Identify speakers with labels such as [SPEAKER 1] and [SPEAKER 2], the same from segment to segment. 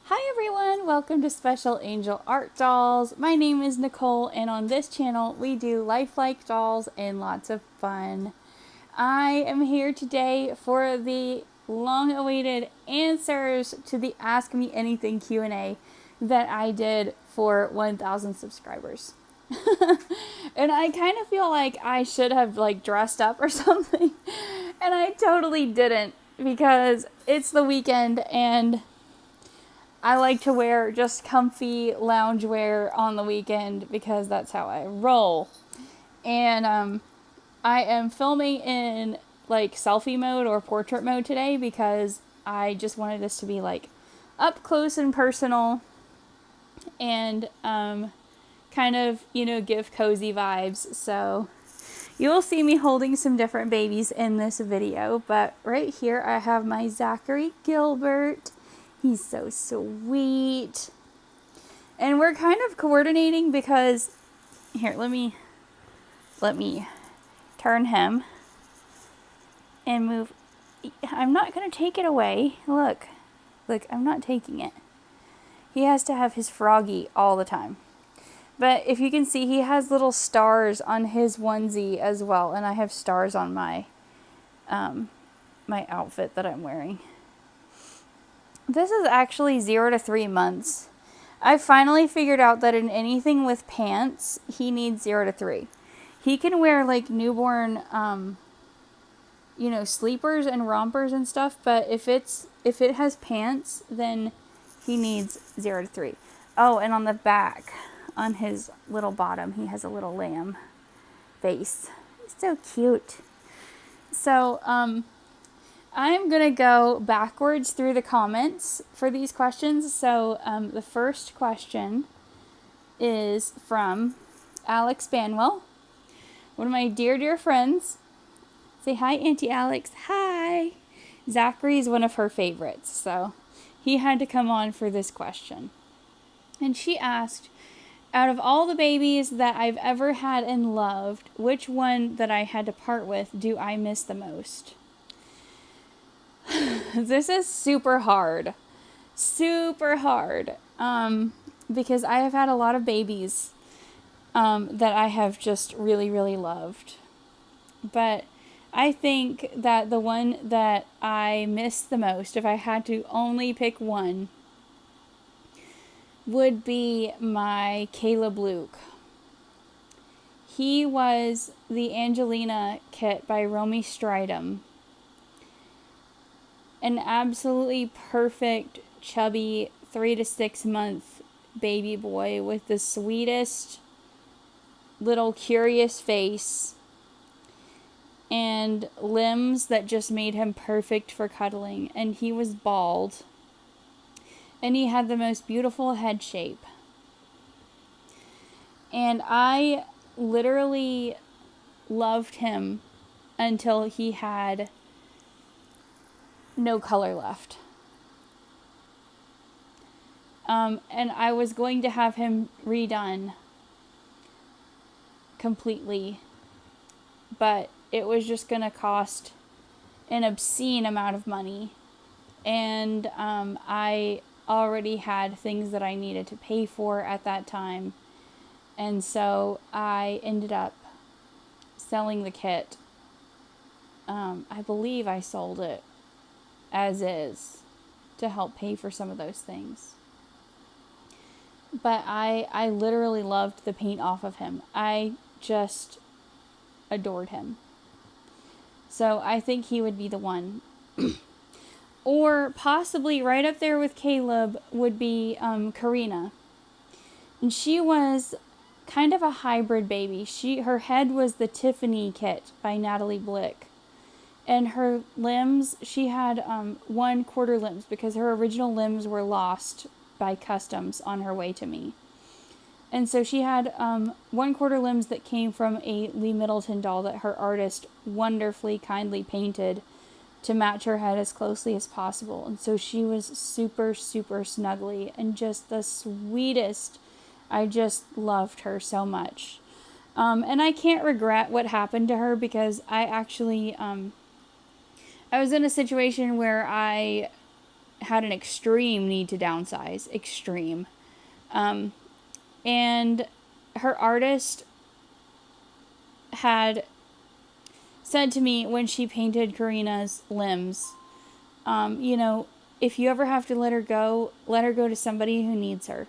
[SPEAKER 1] Hi everyone, welcome to Special Angel Art Dolls. My name is Nicole, and on this channel we do lifelike dolls and lots of fun. I am here today for the long-awaited answers to the Ask Me Anything Q&A that I did for 1,000 subscribers. And I kind of feel like I should have dressed up or something, and I totally didn't because it's the weekend and I like to wear just comfy loungewear on the weekend because that's how I roll. And I am filming in selfie mode or portrait mode today because I just wanted this to be up close and personal and kind of, give cozy vibes. So you will see me holding some different babies in this video, but right here I have my Zachary Gilbert. He's so sweet. And we're kind of coordinating because, here, let me turn him and move. I'm not going to take it away. Look, I'm not taking it. He has to have his froggy all the time. But if you can see, he has little stars on his onesie as well. And I have stars on my, my outfit that I'm wearing. This is actually 0 to 3 months. I finally figured out that in anything with pants, he needs 0 to 3. He can wear newborn, sleepers and rompers and stuff, but if it has pants, then he needs 0 to 3. Oh, and on the back, on his little bottom, he has a little lamb face. It's so cute. So, I'm going to go backwards through the comments for these questions. So the first question is from Alex Banwell, one of my dear friends. Say hi, Auntie Alex. Hi. Zachary is one of her favorites, so he had to come on for this question. And she asked, out of all the babies that I've ever had and loved, which one that I had to part with do I miss the most? This is super hard, because I have had a lot of babies that I have just really loved. But I think that the one that I miss the most, if I had to only pick one, would be my Caleb Luke. He was the Angelina kit by Romy Stridham. An absolutely perfect, chubby, 3 to 6 month baby boy with the sweetest little curious face and limbs that just made him perfect for cuddling. And he was bald. And he had the most beautiful head shape. And I literally loved him until he had no color left. And I was going to have him redone completely, but it was just going to cost an obscene amount of money, and I already had things that I needed to pay for at that time, and so I ended up selling the kit. I believe I sold it as is to help pay for some of those things. But I literally loved the paint off of him. I just adored him. So I think he would be the one. Or possibly right up there with Caleb would be Karina. And she was kind of a hybrid baby. Her head was the Tiffany kit by Natalie Blick. And her limbs, she had 1/4 limbs because her original limbs were lost by customs on her way to me. And so she had 1/4 limbs that came from a Lee Middleton doll that her artist wonderfully, kindly painted to match her head as closely as possible. And so she was super snuggly and just the sweetest. I just loved her so much. And I can't regret what happened to her because I actually... I was in a situation where I had an extreme need to downsize. Extreme. And her artist had said to me when she painted Karina's limbs, if you ever have to let her go to somebody who needs her.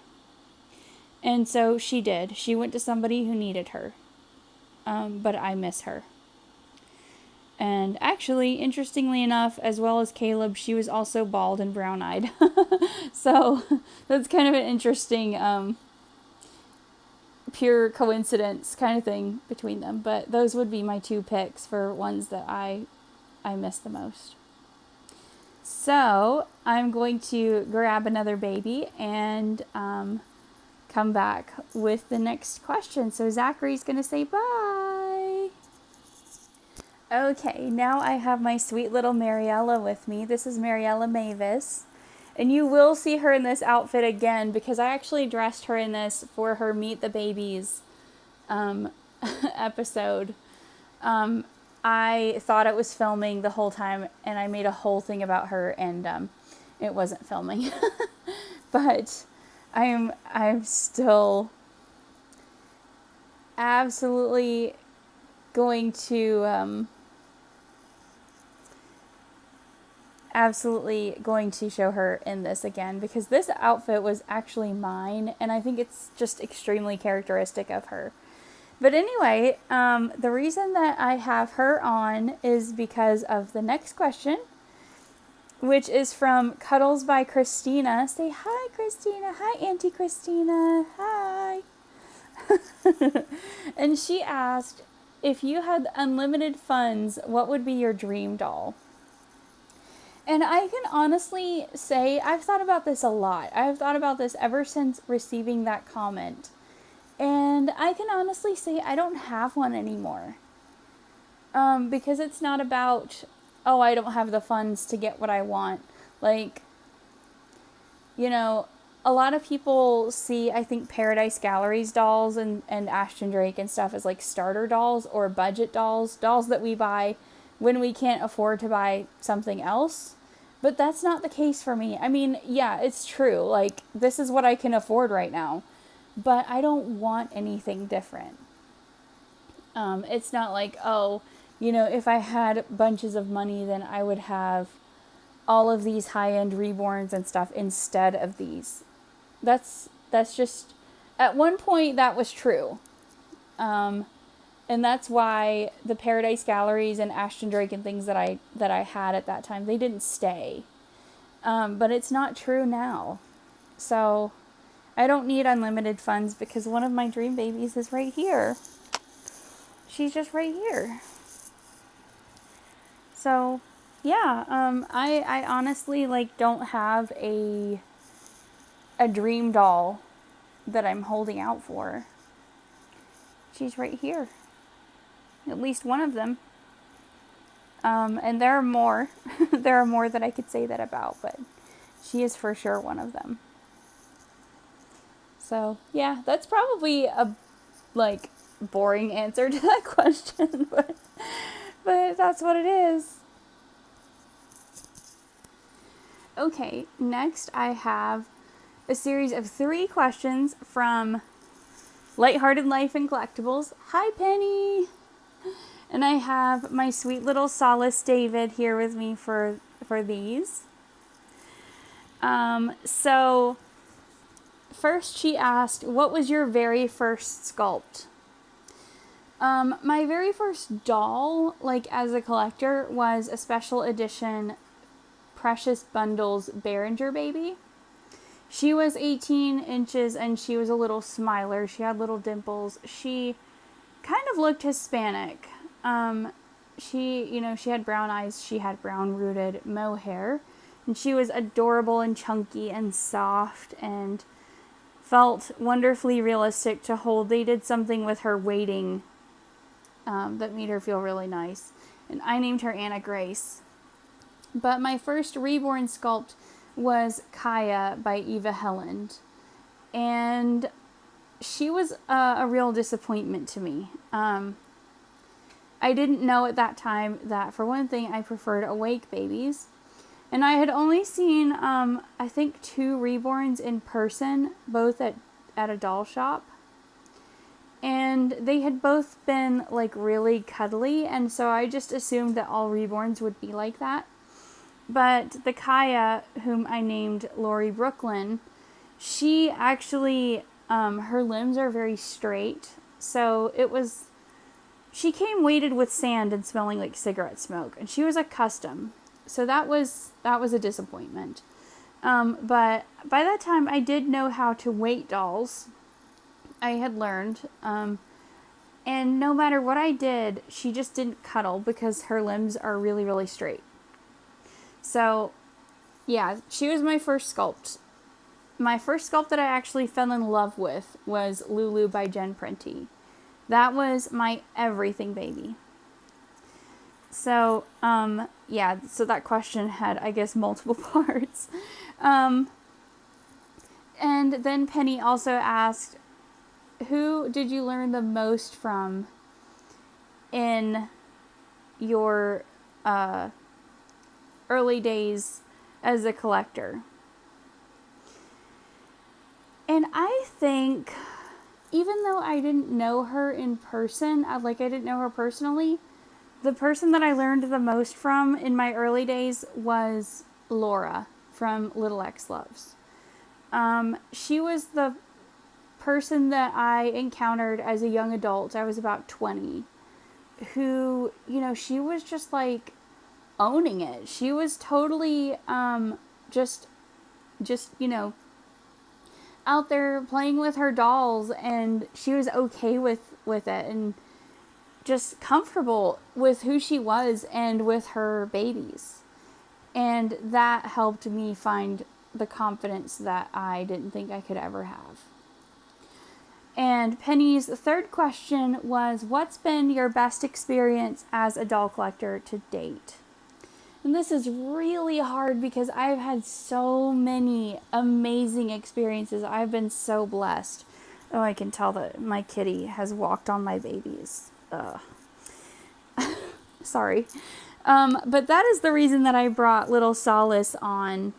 [SPEAKER 1] And so she did. She went to somebody who needed her. But I miss her. And actually, interestingly enough, as well as Caleb, she was also bald and brown-eyed. So that's kind of an interesting, pure coincidence kind of thing between them. But those would be my 2 picks for ones that I miss the most. So I'm going to grab another baby and come back with the next question. So Zachary's going to say bye. Okay, now I have my sweet little Mariella with me. This is Mariella Mavis. And you will see her in this outfit again because I actually dressed her in this for her Meet the Babies episode. I thought it was filming the whole time and I made a whole thing about her and it wasn't filming. But I'm still absolutely going to show her in this again because this outfit was actually mine and I think it's just extremely characteristic of her. But anyway, the reason that I have her on is because of the next question, which is from Cuddles by Christina. Say hi, Christina. Hi, Auntie Christina. Hi. And she asked, if you had unlimited funds, what would be your dream doll? And I can honestly say I've thought about this a lot. I've thought about this ever since receiving that comment. And I can honestly say I don't have one anymore. Because it's not about, oh, I don't have the funds to get what I want. Like, a lot of people see, I think, Paradise Gallery's dolls and Ashton Drake and stuff as like starter dolls or budget dolls that we buy when we can't afford to buy something else. But that's not the case for me. I mean, yeah, it's true. Like, this is what I can afford right now. But I don't want anything different. It's not like, oh, if I had bunches of money, then I would have all of these high-end reborns and stuff instead of these. That's just, at one point that was true. And that's why the Paradise Galleries and Ashton Drake and things that I had at that time, they didn't stay. But it's not true now. So I don't need unlimited funds because one of my dream babies is right here. She's just right here. So yeah, I honestly don't have a dream doll that I'm holding out for. She's right here. At least one of them. And there are more. There are more that I could say that about, but she is for sure one of them. So, yeah, that's probably a, boring answer to that question, but that's what it is. Okay, next I have a series of 3 questions from Lighthearted Life and Collectibles. Hi, Penny! And I have my sweet little Solace David here with me for these. So first she asked, what was your very first sculpt? My very first doll, as a collector, was a special edition Precious Bundles Behringer baby. She was 18 inches and she was a little smiler. She had little dimples. She kind of looked Hispanic. She had brown eyes. She had brown rooted mohair. And she was adorable and chunky and soft and felt wonderfully realistic to hold. They did something with her weighting that made her feel really nice. And I named her Anna Grace. But my first reborn sculpt was Kaya by Eva Helland. And she was a real disappointment to me. I didn't know at that time that, for one thing, I preferred awake babies. And I had only seen, I think 2 reborns in person, both at a doll shop. And they had both been like really cuddly, and so I just assumed that all reborns would be like that. But the Kaya, whom I named Lori Brooklyn, she actually, her limbs are very straight. So she came weighted with sand and smelling like cigarette smoke, and she was a custom. So that was a disappointment. But by that time I did know how to weight dolls. I had learned, and no matter what I did, she just didn't cuddle because her limbs are really, really straight. So, yeah, she was my first sculpt. My first sculpt that I actually fell in love with was Lulu by Jen Printy. That was my everything baby. So, yeah, so that question had, I guess, multiple parts. And then Penny also asked, who did you learn the most from in your early days as a collector? And I think, even though I didn't know her in person, I didn't know her personally, the person that I learned the most from in my early days was Laura from Little X Loves. She was the person that I encountered as a young adult. I was about 20, who, she was just like owning it. She was totally just out there playing with her dolls, and she was okay with it, and just comfortable with who she was and with her babies. And that helped me find the confidence that I didn't think I could ever have. And Penny's third question was, what's been your best experience as a doll collector to date? And this is really hard because I've had so many amazing experiences. I've been so blessed. Oh, I can tell that my kitty has walked on my babies. Sorry. But that is the reason that I brought little Solace on,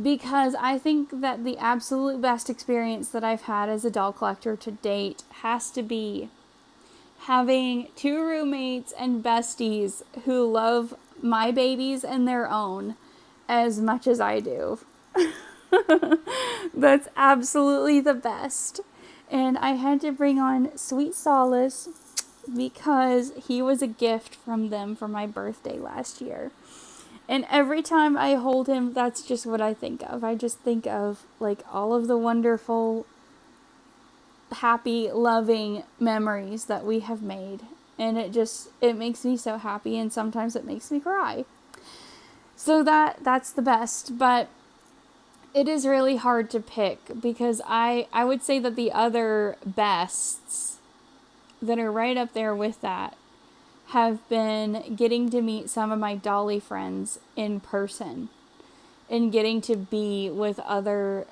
[SPEAKER 1] because I think that the absolute best experience that I've had as a doll collector to date has to be having 2 roommates and besties who love my babies and their own as much as I do. That's absolutely the best. And I had to bring on Sweet Solace because he was a gift from them for my birthday last year. And every time I hold him, that's just what I think of. I just think of like all of the wonderful, happy, loving memories that we have made. And it makes me so happy, and sometimes it makes me cry. So that's the best. But it is really hard to pick, because I would say that the other bests that are right up there with that have been getting to meet some of my dolly friends in person, and getting to be with other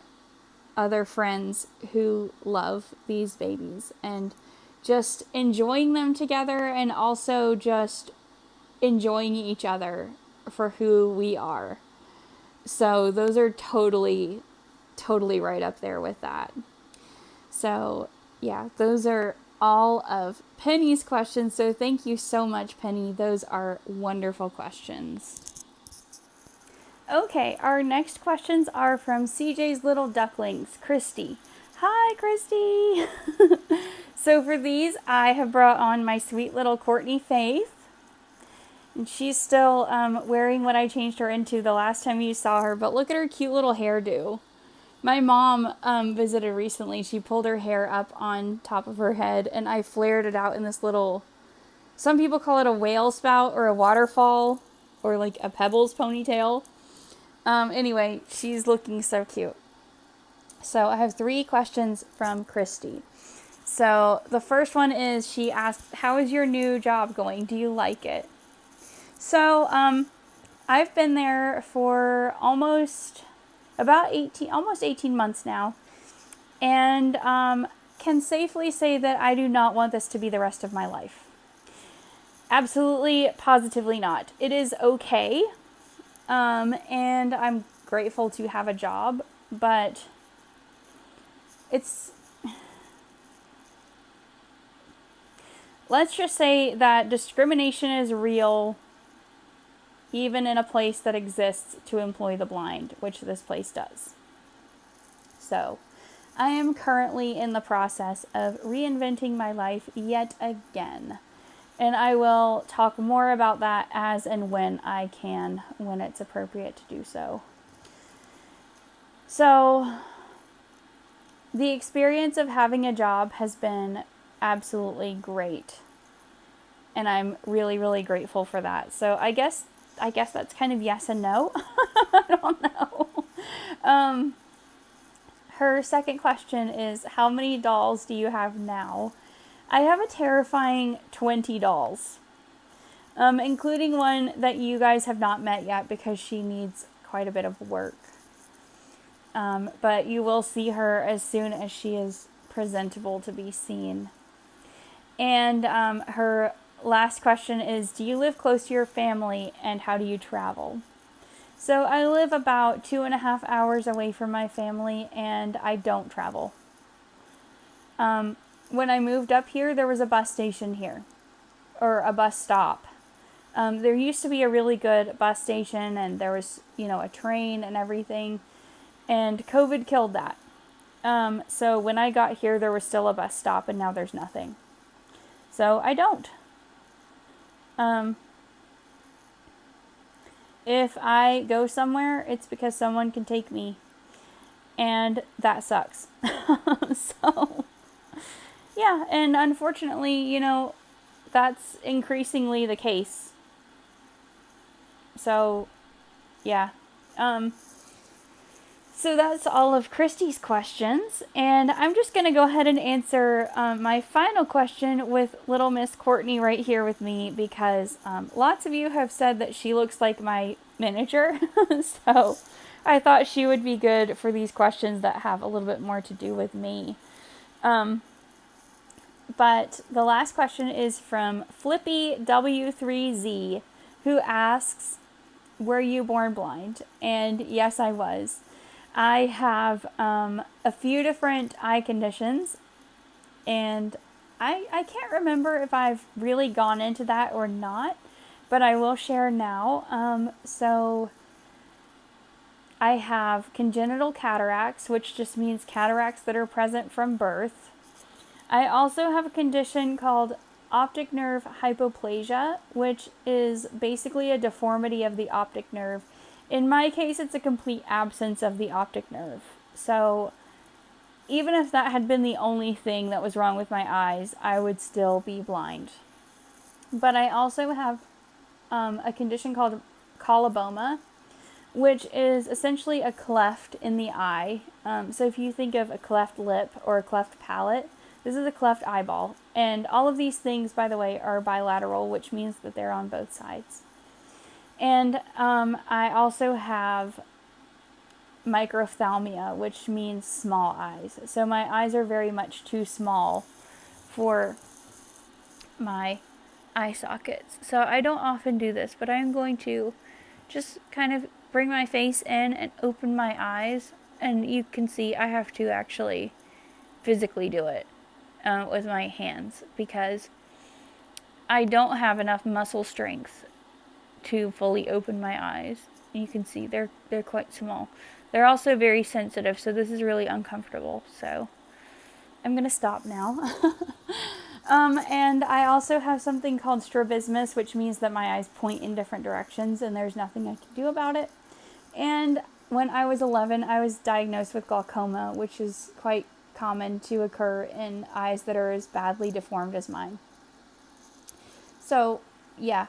[SPEAKER 1] friends who love these babies, and just enjoying them together, and also just enjoying each other for who we are. So those are totally right up there with that. So yeah, those are all of Penny's questions. So thank you so much, Penny. Those are wonderful questions. Okay, our next questions are from CJ's Little Ducklings, Christy. Hi, Christy! So for these, I have brought on my sweet little Courtney Faith. And she's still wearing what I changed her into the last time you saw her. But look at her cute little hairdo. My mom visited recently. She pulled her hair up on top of her head, and I flared it out in this little, some people call it a whale spout or a waterfall or like a pebbles ponytail. Anyway, she's looking so cute. So I have 3 questions from Christy. So the first one is, she asked, how is your new job going? Do you like it? So I've been there for almost 18 months now, and can safely say that I do not want this to be the rest of my life. Absolutely, positively not. It is okay. And I'm grateful to have a job, but let's just say that discrimination is real even in a place that exists to employ the blind, which this place does. So, I am currently in the process of reinventing my life yet again. And I will talk more about that as and when I can, when it's appropriate to do so. So, the experience of having a job has been absolutely great. And I'm really, really grateful for that. So I guess that's kind of yes and no. I don't know. Her second question is, how many dolls do you have now? I have a terrifying 20 dolls. Including one that you guys have not met yet because she needs quite a bit of work. But you will see her as soon as she is presentable to be seen. And her last question is, do you live close to your family and how do you travel? So I live about 2.5 hours away from my family and I don't travel. When I moved up here, there was a bus station here, or a bus stop. There used to be a really good bus station and there was, a train and everything, and COVID killed that. So when I got here, there was still a bus stop and now there's nothing. So I don't. If I go somewhere, it's because someone can take me. And that sucks. So, yeah, and unfortunately, that's increasingly the case. So, yeah. So that's all of Christy's questions, and I'm just going to go ahead and answer my final question with little Miss Courtney right here with me, because lots of you have said that she looks like my miniature, so I thought she would be good for these questions that have a little bit more to do with me. But the last question is from Flippy W3Z, who asks, were you born blind? And yes, I was. I have a few different eye conditions, and I can't remember if I've really gone into that or not, but I will share now. So I have congenital cataracts, which just means cataracts that are present from birth. I also have a condition called optic nerve hypoplasia, which is basically a deformity of the optic nerve. In my case, it's a complete absence of the optic nerve. So even if that had been the only thing that was wrong with my eyes, I would still be blind. But I also have a condition called coloboma, which is essentially a cleft in the eye. So if you think of a cleft lip or a cleft palate, this is a cleft eyeball. And all of these things, by the way, are bilateral, which means that they're on both sides. And I also have microphthalmia, which means small eyes. So my eyes are very much too small for my eye sockets. So I don't often do this, but I'm going to just kind of bring my face in and open my eyes. And you can see I have to actually physically do it with my hands, because I don't have enough muscle strength to fully open my eyes. You can see they're quite small. They're also very sensitive, so this is really uncomfortable. So I'm gonna stop now. And I also have something called strabismus, which means that my eyes point in different directions and there's nothing I can do about it. And when I was 11, I was diagnosed with glaucoma, which is quite common to occur in eyes that are as badly deformed as mine. So, yeah.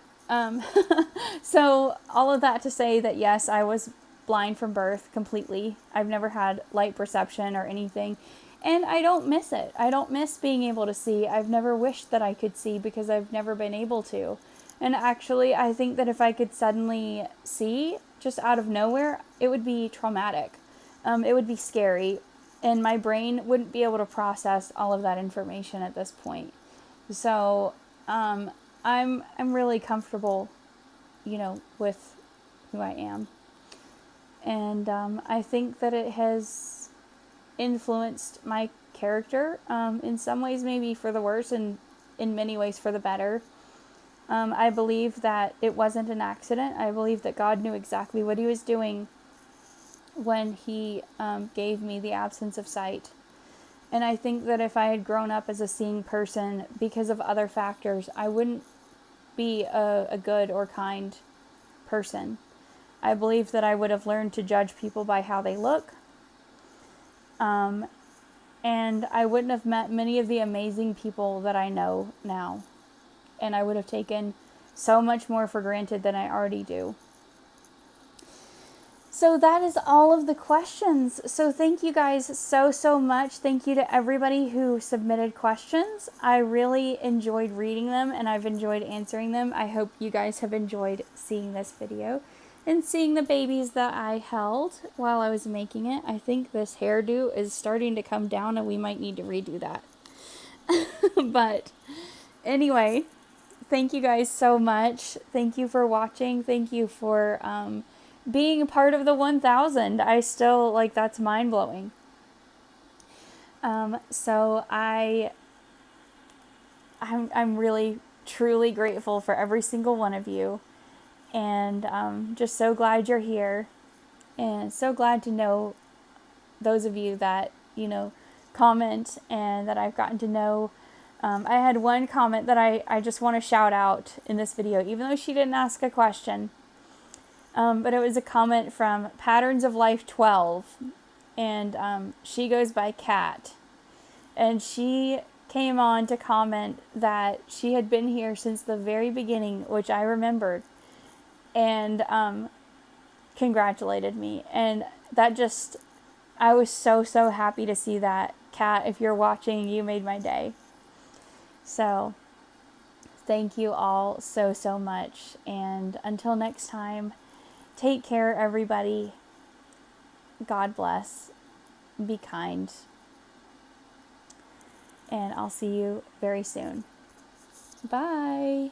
[SPEAKER 1] So all of that to say that yes, I was blind from birth completely. I've never had light perception or anything, and I don't miss it. I don't miss being able to see. I've never wished that I could see because I've never been able to. And actually, I think that if I could suddenly see just out of nowhere, it would be traumatic. It would be scary, and my brain wouldn't be able to process all of that information at this point. So, I'm really comfortable, with who I am. And I think that it has influenced my character, in some ways maybe for the worse, and in many ways for the better. I believe that it wasn't an accident. I believe that God knew exactly what he was doing when he gave me the absence of sight. And I think that if I had grown up as a seeing person because of other factors, I wouldn't be a good or kind person. I believe that I would have learned to judge people by how they look. And I wouldn't have met many of the amazing people that I know now. And I would have taken so much more for granted than I already do. So that is all of the questions. So thank you guys so much. Thank you to everybody who submitted questions. I really enjoyed reading them and I've enjoyed answering them. I hope you guys have enjoyed seeing this video and seeing the babies that I held while I was making it. I think this hairdo is starting to come down and we might need to redo that. But anyway, thank you guys so much. Thank you for watching. Thank you for being a part of the 1,000. I still, like, that's mind-blowing. So I'm really, truly grateful for every single one of you. And just so glad you're here. And so glad to know those of you that, comment and that I've gotten to know. I had one comment that I just want to shout out in this video, even though she didn't ask a question. But it was a comment from Patterns of Life 12, and she goes by Kat, and she came on to comment that she had been here since the very beginning, which I remembered, and congratulated me, and that just, I was so happy to see that. Kat, if you're watching, you made my day. So thank you all so much, and until next time, take care, everybody. God bless. Be kind. And I'll see you very soon. Bye.